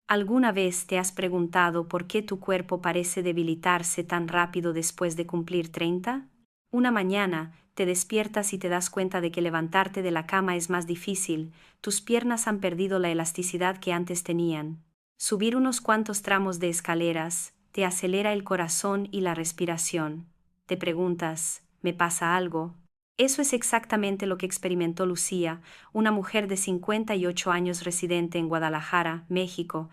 ¿Alguna vez te has preguntado por qué tu cuerpo parece debilitarse tan rápido después de cumplir 30? Una mañana, te despiertas y te das cuenta de que levantarte de la cama es más difícil, tus piernas han perdido la elasticidad que antes tenían. Subir unos cuantos tramos de escaleras, te acelera el corazón y la respiración. Te preguntas, ¿me pasa algo? Eso es exactamente lo que experimentó Lucía, una mujer de 58 años residente en Guadalajara, México.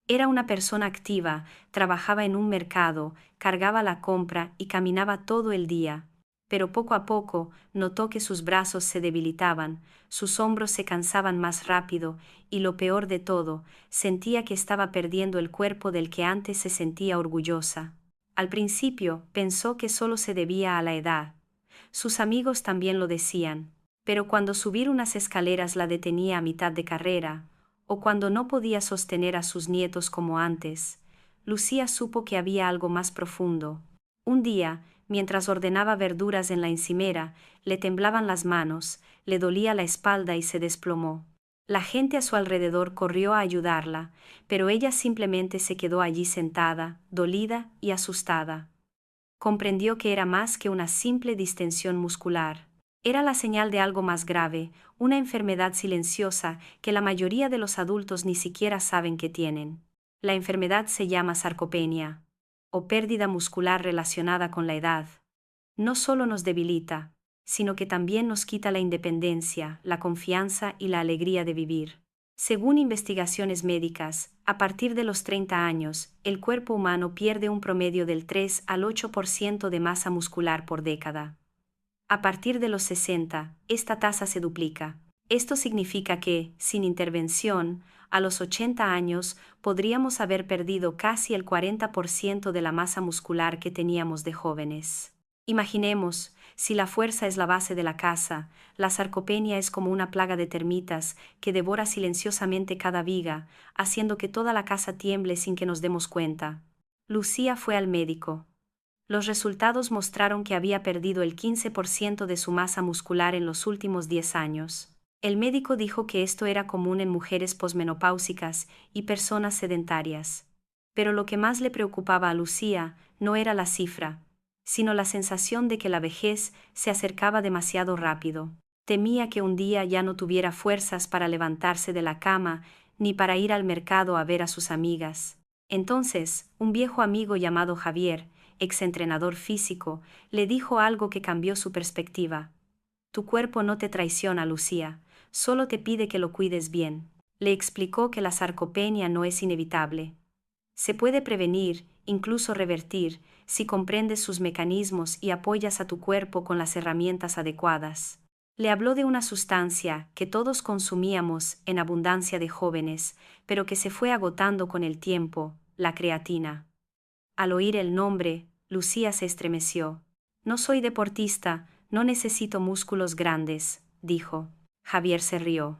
Era una persona activa, trabajaba en un mercado, cargaba la compra y caminaba todo el día. Pero poco a poco notó que sus brazos se debilitaban, sus hombros se cansaban más rápido y lo peor de todo, sentía que estaba perdiendo el cuerpo del que antes se sentía orgullosa. Al principio pensó que solo se debía a la edad. Sus amigos también lo decían, pero cuando subir unas escaleras la detenía a mitad de carrera, o cuando no podía sostener a sus nietos como antes, Lucía supo que había algo más profundo. Un día, mientras ordenaba verduras en la encimera, le temblaban las manos, le dolía la espalda y se desplomó. La gente a su alrededor corrió a ayudarla, pero ella simplemente se quedó allí sentada, dolida y asustada. Comprendió que era más que una simple distensión muscular. Era la señal de algo más grave, una enfermedad silenciosa que la mayoría de los adultos ni siquiera saben que tienen. La enfermedad se llama sarcopenia, o pérdida muscular relacionada con la edad. No solo nos debilita, sino que también nos quita la independencia, la confianza y la alegría de vivir. Según investigaciones médicas, a partir de los 30 años, el cuerpo humano pierde un promedio del 3 al 8% de masa muscular por década. A partir de los 60, esta tasa se duplica. Esto significa que, sin intervención, a los 80 años podríamos haber perdido casi el 40% de la masa muscular que teníamos de jóvenes. Imaginemos, si la fuerza es la base de la casa, la sarcopenia es como una plaga de termitas que devora silenciosamente cada viga, haciendo que toda la casa tiemble sin que nos demos cuenta. Lucía fue al médico. Los resultados mostraron que había perdido el 15% de su masa muscular en los últimos 10 años. El médico dijo que esto era común en mujeres posmenopáusicas y personas sedentarias. Pero lo que más le preocupaba a Lucía no era la cifra, sino la sensación de que la vejez se acercaba demasiado rápido. Temía que un día ya no tuviera fuerzas para levantarse de la cama ni para ir al mercado a ver a sus amigas. Entonces, un viejo amigo llamado Javier, exentrenador físico, le dijo algo que cambió su perspectiva. Tu cuerpo no te traiciona, Lucía, solo te pide que lo cuides bien. Le explicó que la sarcopenia no es inevitable. Se puede prevenir, incluso revertir, si comprendes sus mecanismos y apoyas a tu cuerpo con las herramientas adecuadas. Le habló de una sustancia que todos consumíamos en abundancia de jóvenes, pero que se fue agotando con el tiempo, la creatina. Al oír el nombre, Lucía se estremeció. No soy deportista, no necesito músculos grandes, dijo. Javier se rió.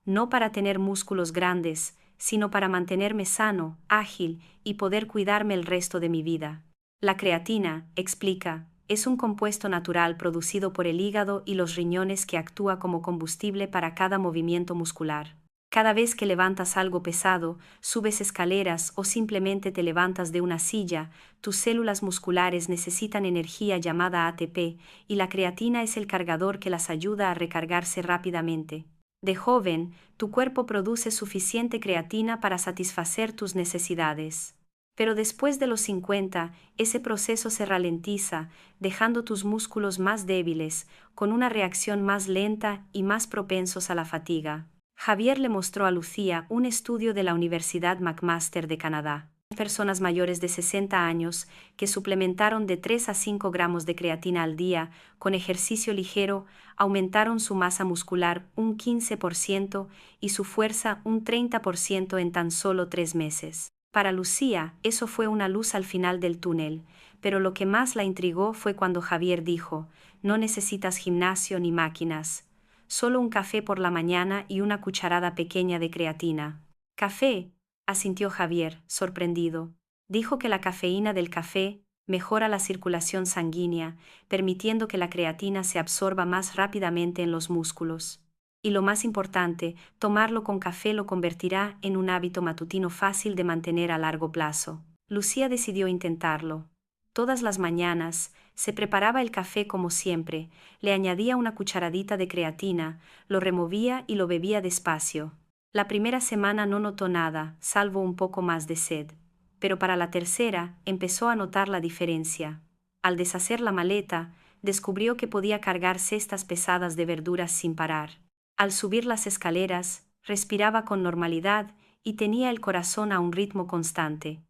No para tener músculos grandes, sino para mantenerme sano, ágil y poder cuidarme el resto de mi vida. La creatina, explica, es un compuesto natural producido por el hígado y los riñones que actúa como combustible para cada movimiento muscular. Cada vez que levantas algo pesado, subes escaleras o simplemente te levantas de una silla, tus células musculares necesitan energía llamada ATP, y la creatina es el cargador que las ayuda a recargarse rápidamente. De joven, tu cuerpo produce suficiente creatina para satisfacer tus necesidades. Pero después de los 50, ese proceso se ralentiza, dejando tus músculos más débiles, con una reacción más lenta y más propensos a la fatiga. Javier le mostró a Lucía un estudio de la Universidad McMaster de Canadá. Personas mayores de 60 años que suplementaron de 3 a 5 gramos de creatina al día con ejercicio ligero aumentaron su masa muscular un 15% y su fuerza un 30% en tan solo 3 meses. Para Lucía, eso fue una luz al final del túnel, pero lo que más la intrigó fue cuando Javier dijo: no necesitas gimnasio ni máquinas. Solo un café por la mañana y una cucharada pequeña de creatina. ¿Café?, asintió Javier, sorprendido. Dijo que la cafeína del café mejora la circulación sanguínea, permitiendo que la creatina se absorba más rápidamente en los músculos. Y lo más importante, tomarlo con café lo convertirá en un hábito matutino fácil de mantener a largo plazo. Lucía decidió intentarlo. Todas las mañanas, se preparaba el café como siempre, le añadía una cucharadita de creatina, lo removía y lo bebía despacio. La primera semana no notó nada, salvo un poco más de sed. Pero para la tercera, empezó a notar la diferencia. Al deshacer la maleta, descubrió que podía cargar cestas pesadas de verduras sin parar. Al subir las escaleras, respiraba con normalidad y tenía el corazón a un ritmo constante.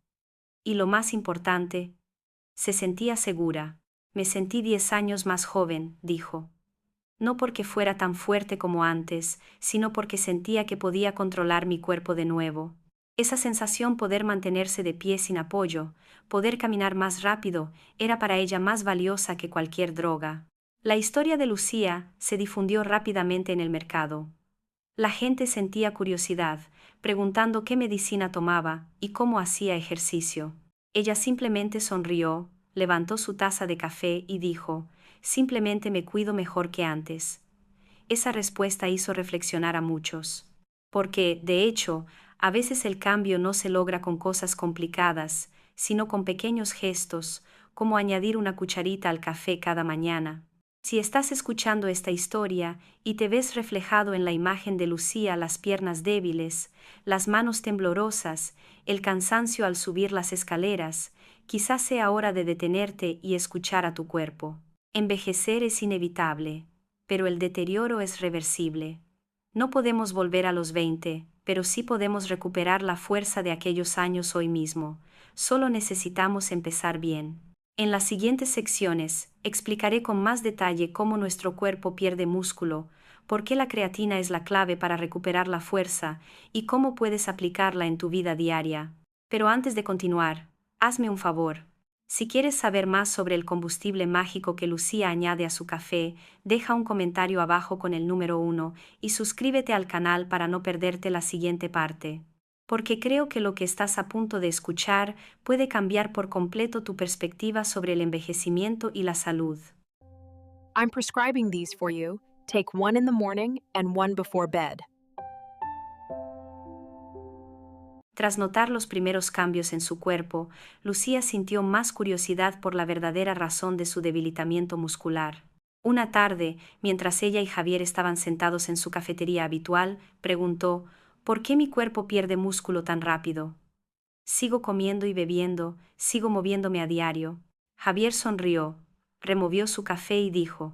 Y lo más importante, se sentía segura. Me sentí 10 años más joven, dijo. No porque fuera tan fuerte como antes, sino porque sentía que podía controlar mi cuerpo de nuevo. Esa sensación, poder mantenerse de pie sin apoyo, poder caminar más rápido, era para ella más valiosa que cualquier droga. La historia de Lucía se difundió rápidamente en el mercado. La gente sentía curiosidad, preguntando qué medicina tomaba y cómo hacía ejercicio. Ella simplemente sonrió, levantó su taza de café y dijo: simplemente me cuido mejor que antes. Esa respuesta hizo reflexionar a muchos. Porque, de hecho, a veces el cambio no se logra con cosas complicadas, sino con pequeños gestos, como añadir una cucharita al café cada mañana. Si estás escuchando esta historia y te ves reflejado en la imagen de Lucía, las piernas débiles, las manos temblorosas, el cansancio al subir las escaleras, quizás sea hora de detenerte y escuchar a tu cuerpo. Envejecer es inevitable, pero el deterioro es reversible. No podemos volver a los 20, pero sí podemos recuperar la fuerza de aquellos años hoy mismo. Solo necesitamos empezar bien. En las siguientes secciones, explicaré con más detalle cómo nuestro cuerpo pierde músculo, por qué la creatina es la clave para recuperar la fuerza y cómo puedes aplicarla en tu vida diaria. Pero antes de continuar, hazme un favor. Si quieres saber más sobre el combustible mágico que Lucía añade a su café, deja un comentario abajo con el número 1 y suscríbete al canal para no perderte la siguiente parte. Porque creo que lo que estás a punto de escuchar puede cambiar por completo tu perspectiva sobre el envejecimiento y la salud. I'm prescribing these for you. Take one in the morning and one before bed. Tras notar los primeros cambios en su cuerpo, Lucía sintió más curiosidad por la verdadera razón de su debilitamiento muscular. Una tarde, mientras ella y Javier estaban sentados en su cafetería habitual, preguntó: ¿por qué mi cuerpo pierde músculo tan rápido? Sigo comiendo y bebiendo, sigo moviéndome a diario. Javier sonrió, removió su café y dijo: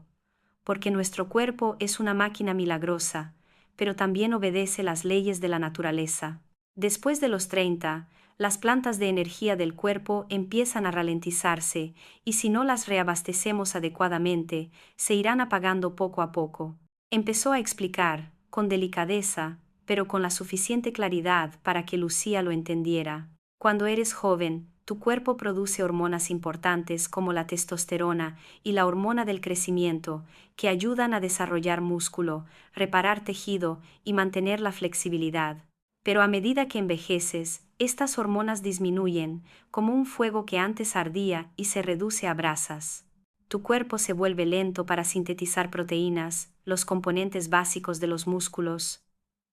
porque nuestro cuerpo es una máquina milagrosa, pero también obedece las leyes de la naturaleza. Después de los 30, las plantas de energía del cuerpo empiezan a ralentizarse, y si no las reabastecemos adecuadamente, se irán apagando poco a poco. Empezó a explicar, con delicadeza, pero con la suficiente claridad para que Lucía lo entendiera. Cuando eres joven, tu cuerpo produce hormonas importantes como la testosterona y la hormona del crecimiento, que ayudan a desarrollar músculo, reparar tejido y mantener la flexibilidad. Pero a medida que envejeces, estas hormonas disminuyen, como un fuego que antes ardía y se reduce a brasas. Tu cuerpo se vuelve lento para sintetizar proteínas, los componentes básicos de los músculos.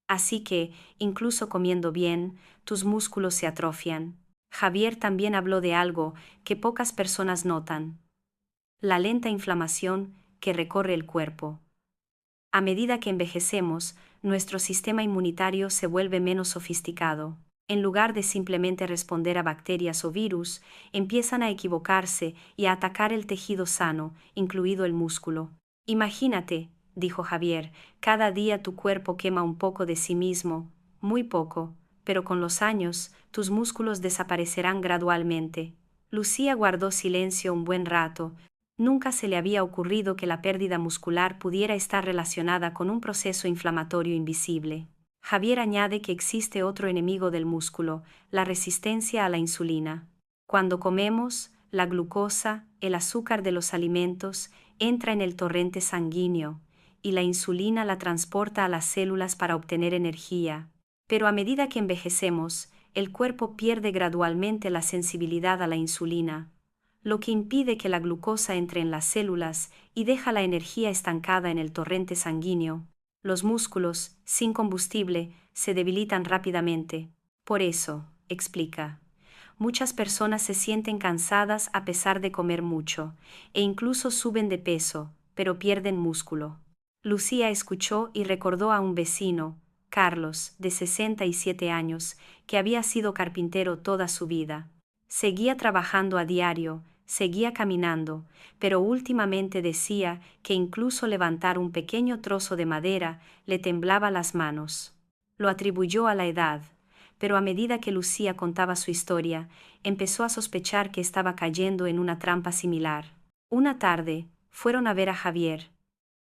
Así que, incluso comiendo bien, tus músculos se atrofian. Javier también habló de algo que pocas personas notan: la lenta inflamación que recorre el cuerpo. A medida que envejecemos, nuestro sistema inmunitario se vuelve menos sofisticado. En lugar de simplemente responder a bacterias o virus, empiezan a equivocarse y a atacar el tejido sano, incluido el músculo. Imagínate, dijo Javier, cada día tu cuerpo quema un poco de sí mismo, muy poco, pero con los años, tus músculos desaparecerán gradualmente. Lucía guardó silencio un buen rato. Nunca se le había ocurrido que la pérdida muscular pudiera estar relacionada con un proceso inflamatorio invisible. Javier añade que existe otro enemigo del músculo: la resistencia a la insulina. Cuando comemos, la glucosa, el azúcar de los alimentos, entra en el torrente sanguíneo, y la insulina la transporta a las células para obtener energía. Pero a medida que envejecemos, el cuerpo pierde gradualmente la sensibilidad a la insulina, lo que impide que la glucosa entre en las células y deja la energía estancada en el torrente sanguíneo. Los músculos, sin combustible, se debilitan rápidamente. Por eso, explica, muchas personas se sienten cansadas a pesar de comer mucho, e incluso suben de peso, pero pierden músculo. Lucía escuchó y recordó a un vecino, Carlos, de 67 años, que había sido carpintero toda su vida. Seguía trabajando a diario, seguía caminando, pero últimamente decía que incluso levantar un pequeño trozo de madera le temblaba las manos. Lo atribuyó a la edad, pero a medida que Lucía contaba su historia, empezó a sospechar que estaba cayendo en una trampa similar. Una tarde, fueron a ver a Javier.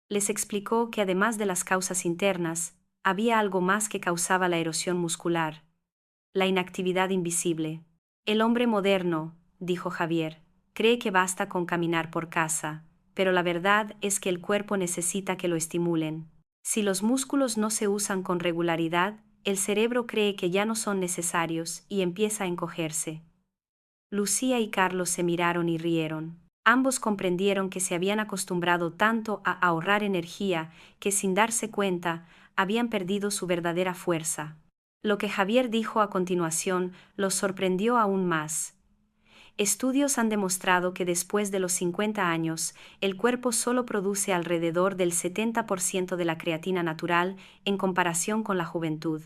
Les explicó que además de las causas internas, había algo más que causaba la erosión muscular: la inactividad invisible. El hombre moderno, dijo Javier, cree que basta con caminar por casa, pero la verdad es que el cuerpo necesita que lo estimulen. Si los músculos no se usan con regularidad, el cerebro cree que ya no son necesarios y empieza a encogerse. Lucía y Carlos se miraron y rieron. Ambos comprendieron que se habían acostumbrado tanto a ahorrar energía que, sin darse cuenta, habían perdido su verdadera fuerza. Lo que Javier dijo a continuación los sorprendió aún más. Estudios han demostrado que después de los 50 años, el cuerpo solo produce alrededor del 70% de la creatina natural en comparación con la juventud.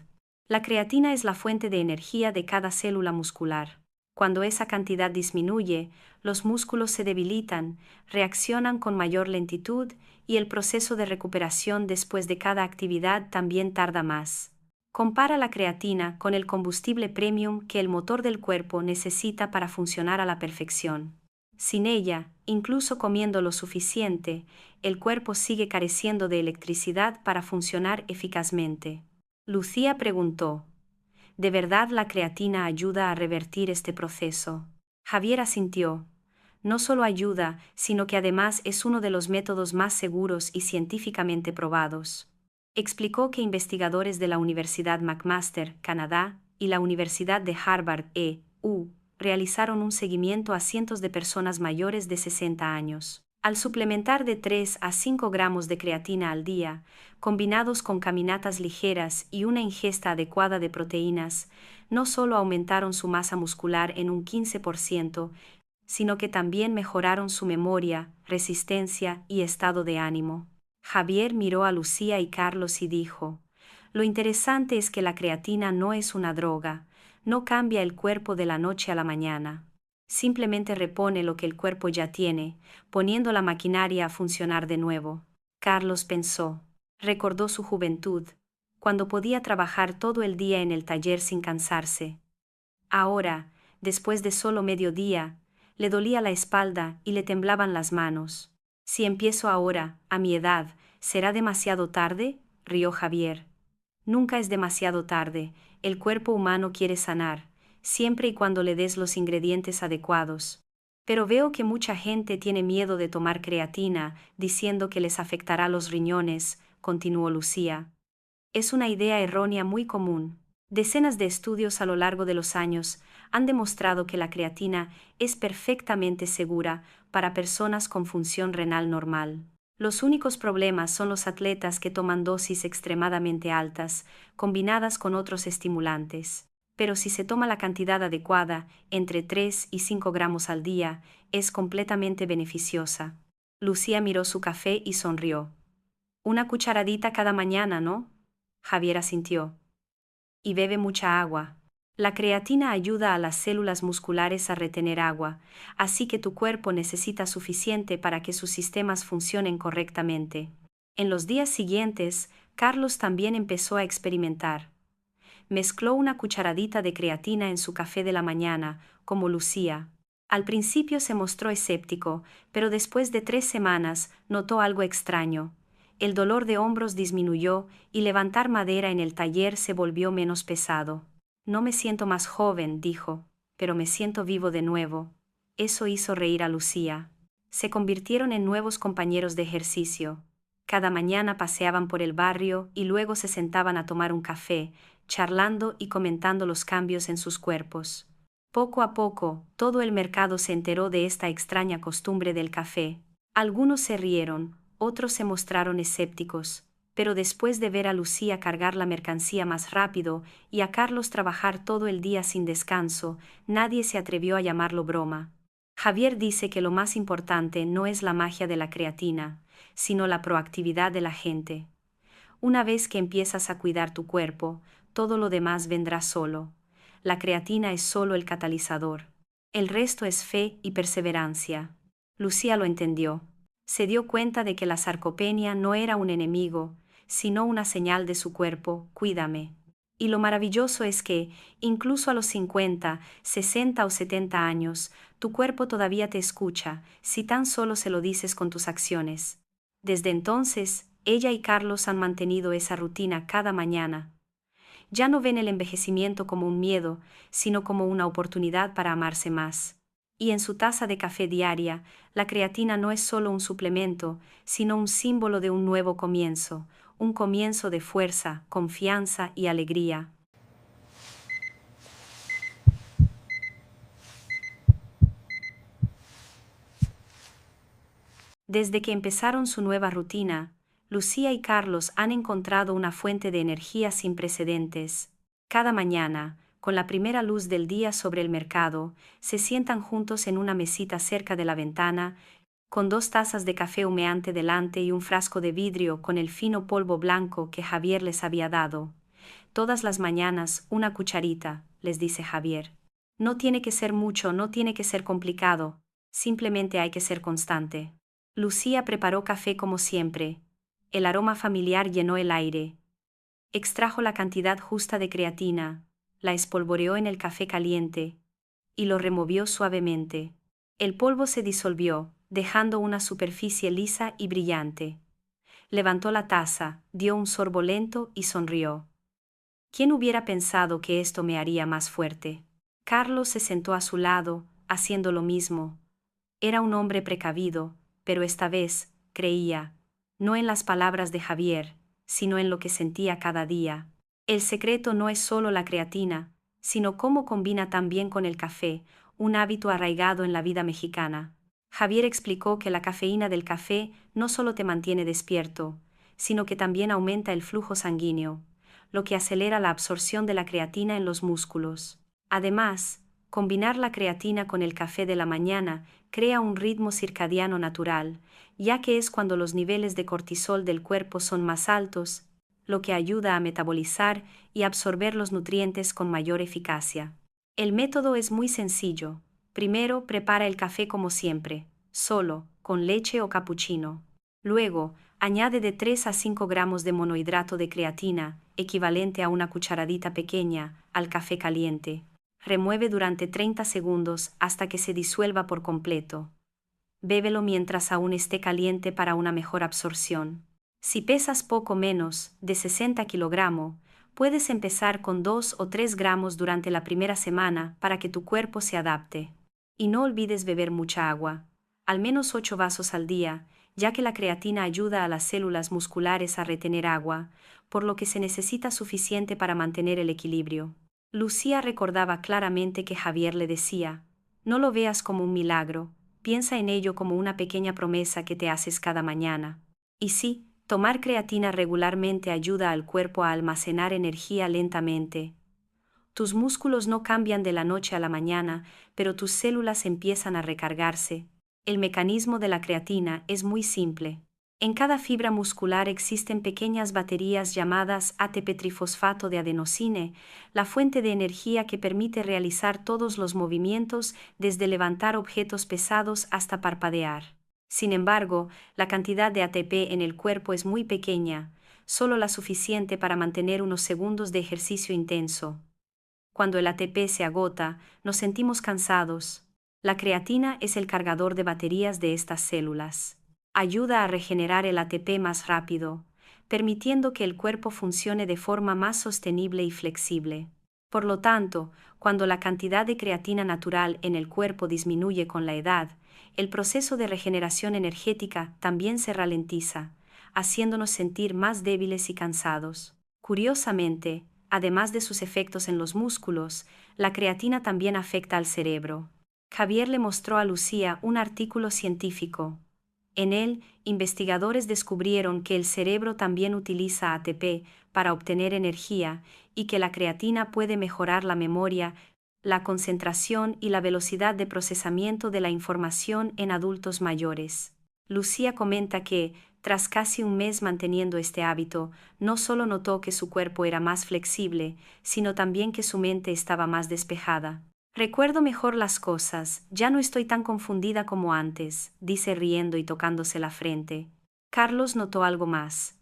La creatina es la fuente de energía de cada célula muscular. Cuando esa cantidad disminuye, los músculos se debilitan, reaccionan con mayor lentitud y el proceso de recuperación después de cada actividad también tarda más. Compara la creatina con el combustible premium que el motor del cuerpo necesita para funcionar a la perfección. Sin ella, incluso comiendo lo suficiente, el cuerpo sigue careciendo de electricidad para funcionar eficazmente. Lucía preguntó: ¿de verdad la creatina ayuda a revertir este proceso? Javier asintió. No solo ayuda, sino que además es uno de los métodos más seguros y científicamente probados. Explicó que investigadores de la Universidad McMaster, Canadá, y la Universidad de Harvard, E.U., realizaron un seguimiento a cientos de personas mayores de 60 años. Al suplementar de 3 a 5 gramos de creatina al día, combinados con caminatas ligeras y una ingesta adecuada de proteínas, no solo aumentaron su masa muscular en un 15%, sino que también mejoraron su memoria, resistencia y estado de ánimo. Javier miró a Lucía y Carlos y dijo: lo interesante es que la creatina no es una droga, no cambia el cuerpo de la noche a la mañana. Simplemente repone lo que el cuerpo ya tiene, poniendo la maquinaria a funcionar de nuevo. Carlos pensó. Recordó su juventud, cuando podía trabajar todo el día en el taller sin cansarse. Ahora, después de solo mediodía, le dolía la espalda y le temblaban las manos. Si empiezo ahora, a mi edad, ¿será demasiado tarde?, rió Javier. Nunca es demasiado tarde, el cuerpo humano quiere sanar, siempre y cuando le des los ingredientes adecuados. Pero veo que mucha gente tiene miedo de tomar creatina, diciendo que les afectará los riñones, continuó Lucía. Es una idea errónea muy común. Decenas de estudios a lo largo de los años han demostrado que la creatina es perfectamente segura para personas con función renal normal. Los únicos problemas son los atletas que toman dosis extremadamente altas, combinadas con otros estimulantes. Pero si se toma la cantidad adecuada, entre 3 y 5 gramos al día, es completamente beneficiosa. Lucía miró su café y sonrió. Una cucharadita cada mañana, ¿no? Javier asintió. Y bebe mucha agua. La creatina ayuda a las células musculares a retener agua, así que tu cuerpo necesita suficiente para que sus sistemas funcionen correctamente. En los días siguientes, Carlos también empezó a experimentar. Mezcló una cucharadita de creatina en su café de la mañana, como Lucía. Al principio se mostró escéptico, pero después de 3 semanas notó algo extraño. El dolor de hombros disminuyó y levantar madera en el taller se volvió menos pesado. No me siento más joven, dijo, pero me siento vivo de nuevo. Eso hizo reír a Lucía. Se convirtieron en nuevos compañeros de ejercicio. Cada mañana paseaban por el barrio y luego se sentaban a tomar un café, charlando y comentando los cambios en sus cuerpos. Poco a poco, todo el mercado se enteró de esta extraña costumbre del café. Algunos se rieron, otros se mostraron escépticos, pero después de ver a Lucía cargar la mercancía más rápido y a Carlos trabajar todo el día sin descanso, nadie se atrevió a llamarlo broma. Javier dice que lo más importante no es la magia de la creatina, sino la proactividad de la gente. Una vez que empiezas a cuidar tu cuerpo, todo lo demás vendrá solo. La creatina es solo el catalizador. El resto es fe y perseverancia. Lucía lo entendió. Se dio cuenta de que la sarcopenia no era un enemigo, sino una señal de su cuerpo: cuídame. Y lo maravilloso es que, incluso a los 50, 60 o 70 años, tu cuerpo todavía te escucha, si tan solo se lo dices con tus acciones. Desde entonces, ella y Carlos han mantenido esa rutina cada mañana. Ya no ven el envejecimiento como un miedo, sino como una oportunidad para amarse más. Y en su taza de café diaria, la creatina no es solo un suplemento, sino un símbolo de un nuevo comienzo, un comienzo de fuerza, confianza y alegría. Desde que empezaron su nueva rutina, Lucía y Carlos han encontrado una fuente de energía sin precedentes. Cada mañana, con la primera luz del día sobre el mercado, se sientan juntos en una mesita cerca de la ventana, con 2 tazas de café humeante delante y un frasco de vidrio con el fino polvo blanco que Javier les había dado. Todas las mañanas, una cucharita, les dice Javier. No tiene que ser mucho, no tiene que ser complicado, simplemente hay que ser constante. Lucía preparó café como siempre. El aroma familiar llenó el aire. Extrajo la cantidad justa de creatina, la espolvoreó en el café caliente y lo removió suavemente. El polvo se disolvió, dejando una superficie lisa y brillante. Levantó la taza, dio un sorbo lento y sonrió. ¿Quién hubiera pensado que esto me haría más fuerte? Carlos se sentó a su lado, haciendo lo mismo. Era un hombre precavido, pero esta vez, creía, no en las palabras de Javier, sino en lo que sentía cada día. El secreto no es solo la creatina, sino cómo combina tan bien con el café, un hábito arraigado en la vida mexicana. Javier explicó que la cafeína del café no solo te mantiene despierto, sino que también aumenta el flujo sanguíneo, lo que acelera la absorción de la creatina en los músculos. Además, combinar la creatina con el café de la mañana crea un ritmo circadiano natural, ya que es cuando los niveles de cortisol del cuerpo son más altos, lo que ayuda a metabolizar y absorber los nutrientes con mayor eficacia. El método es muy sencillo. Primero, prepara el café como siempre, solo, con leche o capuchino. Luego, añade de 3 a 5 gramos de monohidrato de creatina, equivalente a una cucharadita pequeña, al café caliente. Remueve durante 30 segundos hasta que se disuelva por completo. Bébelo mientras aún esté caliente para una mejor absorción. Si pesas poco menos de 60 kilogramos, puedes empezar con 2 o 3 gramos durante la primera semana para que tu cuerpo se adapte. Y no olvides beber mucha agua, al menos 8 vasos al día, ya que la creatina ayuda a las células musculares a retener agua, por lo que se necesita suficiente para mantener el equilibrio. Lucía recordaba claramente que Javier le decía: no lo veas como un milagro, piensa en ello como una pequeña promesa que te haces cada mañana. Y sí, tomar creatina regularmente ayuda al cuerpo a almacenar energía lentamente. Tus músculos no cambian de la noche a la mañana, pero tus células empiezan a recargarse. El mecanismo de la creatina es muy simple. En cada fibra muscular existen pequeñas baterías llamadas ATP-trifosfato de adenosine, la fuente de energía que permite realizar todos los movimientos, desde levantar objetos pesados hasta parpadear. Sin embargo, la cantidad de ATP en el cuerpo es muy pequeña, solo la suficiente para mantener unos segundos de ejercicio intenso. Cuando el ATP se agota, nos sentimos cansados. La creatina es el cargador de baterías de estas células. Ayuda a regenerar el ATP más rápido, permitiendo que el cuerpo funcione de forma más sostenible y flexible. Por lo tanto, cuando la cantidad de creatina natural en el cuerpo disminuye con la edad, el proceso de regeneración energética también se ralentiza, haciéndonos sentir más débiles y cansados. Curiosamente, además de sus efectos en los músculos, la creatina también afecta al cerebro. Javier le mostró a Lucía un artículo científico. En él, investigadores descubrieron que el cerebro también utiliza ATP para obtener energía y que la creatina puede mejorar la memoria, la concentración y la velocidad de procesamiento de la información en adultos mayores. Lucía comenta que, tras casi un mes manteniendo este hábito, no solo notó que su cuerpo era más flexible, sino también que su mente estaba más despejada. Recuerdo mejor las cosas, ya no estoy tan confundida como antes, dice riendo y tocándose la frente. Carlos notó algo más.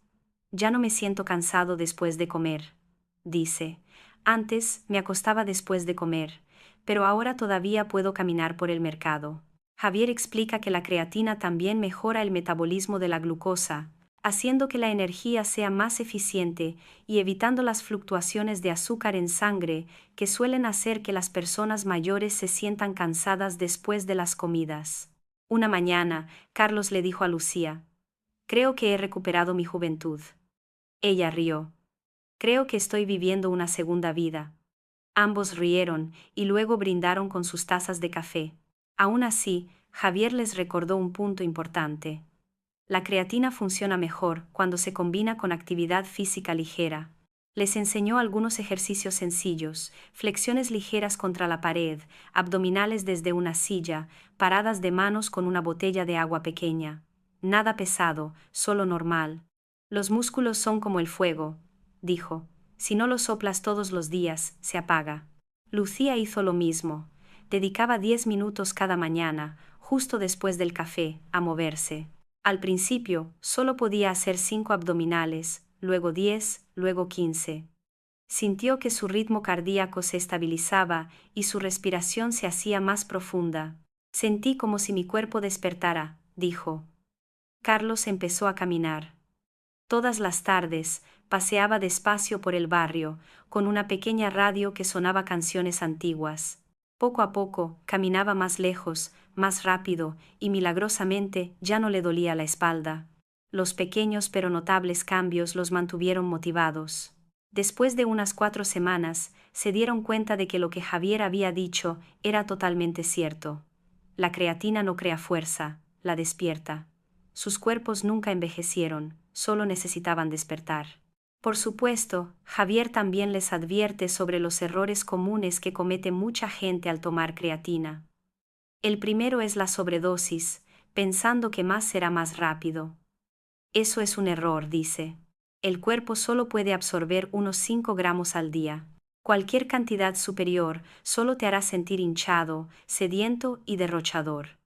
Ya no me siento cansado después de comer, dice. Antes me acostaba después de comer, pero ahora todavía puedo caminar por el mercado. Javier explica que la creatina también mejora el metabolismo de la glucosa, haciendo que la energía sea más eficiente y evitando las fluctuaciones de azúcar en sangre que suelen hacer que las personas mayores se sientan cansadas después de las comidas. Una mañana, Carlos le dijo a Lucía: «Creo que he recuperado mi juventud». Ella rió. «Creo que estoy viviendo una segunda vida». Ambos rieron y luego brindaron con sus tazas de café. Aún así, Javier les recordó un punto importante. La creatina funciona mejor cuando se combina con actividad física ligera. Les enseñó algunos ejercicios sencillos, flexiones ligeras contra la pared, abdominales desde una silla, paradas de manos con una botella de agua pequeña. Nada pesado, solo normal. Los músculos son como el fuego, dijo. Si no lo soplas todos los días, se apaga. Lucía hizo lo mismo. Dedicaba 10 minutos cada mañana, justo después del café, a moverse. Al principio, solo podía hacer 5 abdominales, luego 10, luego 15. Sintió que su ritmo cardíaco se estabilizaba y su respiración se hacía más profunda. Sentí como si mi cuerpo despertara, dijo. Carlos empezó a caminar. Todas las tardes, paseaba despacio por el barrio, con una pequeña radio que sonaba canciones antiguas. Poco a poco, caminaba más lejos, más rápido, y milagrosamente ya no le dolía la espalda. Los pequeños pero notables cambios los mantuvieron motivados. Después de unas 4 semanas, se dieron cuenta de que lo que Javier había dicho era totalmente cierto. La creatina no crea fuerza, la despierta. Sus cuerpos nunca envejecieron, solo necesitaban despertar. Por supuesto, Javier también les advierte sobre los errores comunes que comete mucha gente al tomar creatina. El primero es la sobredosis, pensando que más será más rápido. Eso es un error, dice. El cuerpo solo puede absorber unos 5 gramos al día. Cualquier cantidad superior solo te hará sentir hinchado, sediento y derrochador.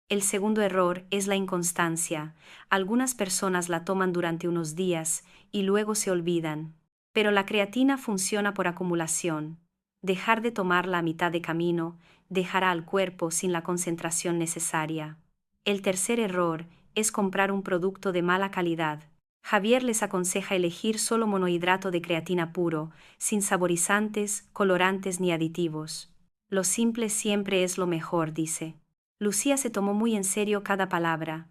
El segundo error es la inconstancia. Algunas personas la toman durante unos días y luego se olvidan. Pero la creatina funciona por acumulación. Dejar de tomarla a mitad de camino dejará al cuerpo sin la concentración necesaria. El tercer error es comprar un producto de mala calidad. Javier les aconseja elegir solo monohidrato de creatina puro, sin saborizantes, colorantes ni aditivos. Lo simple siempre es lo mejor, dice. Lucía se tomó muy en serio cada palabra.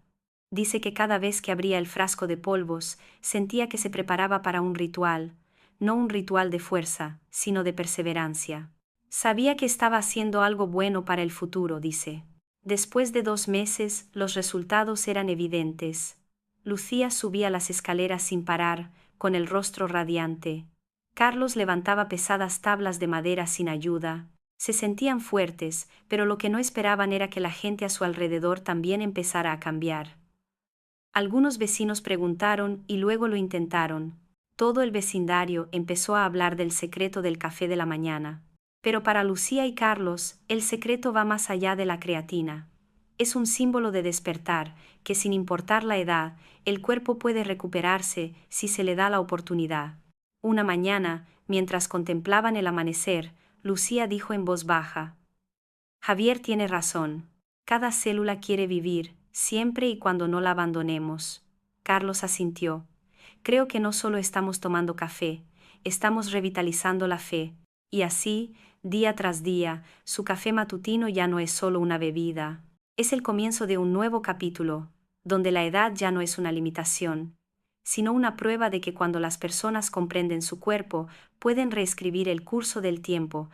Dice que cada vez que abría el frasco de polvos, sentía que se preparaba para un ritual, no un ritual de fuerza, sino de perseverancia. Sabía que estaba haciendo algo bueno para el futuro, dice. Después de 2 meses, los resultados eran evidentes. Lucía subía las escaleras sin parar, con el rostro radiante. Carlos levantaba pesadas tablas de madera sin ayuda. Se sentían fuertes, pero lo que no esperaban era que la gente a su alrededor también empezara a cambiar. Algunos vecinos preguntaron y luego lo intentaron. Todo el vecindario empezó a hablar del secreto del café de la mañana. Pero para Lucía y Carlos, el secreto va más allá de la creatina. Es un símbolo de despertar, que sin importar la edad, el cuerpo puede recuperarse si se le da la oportunidad. Una mañana, mientras contemplaban el amanecer, Lucía dijo en voz baja: Javier tiene razón. Cada célula quiere vivir, siempre y cuando no la abandonemos. Carlos asintió. Creo que no solo estamos tomando café, estamos revitalizando la fe. Y así, día tras día, su café matutino ya no es solo una bebida. Es el comienzo de un nuevo capítulo, donde la edad ya no es una limitación, sino una prueba de que cuando las personas comprenden su cuerpo, pueden reescribir el curso del tiempo.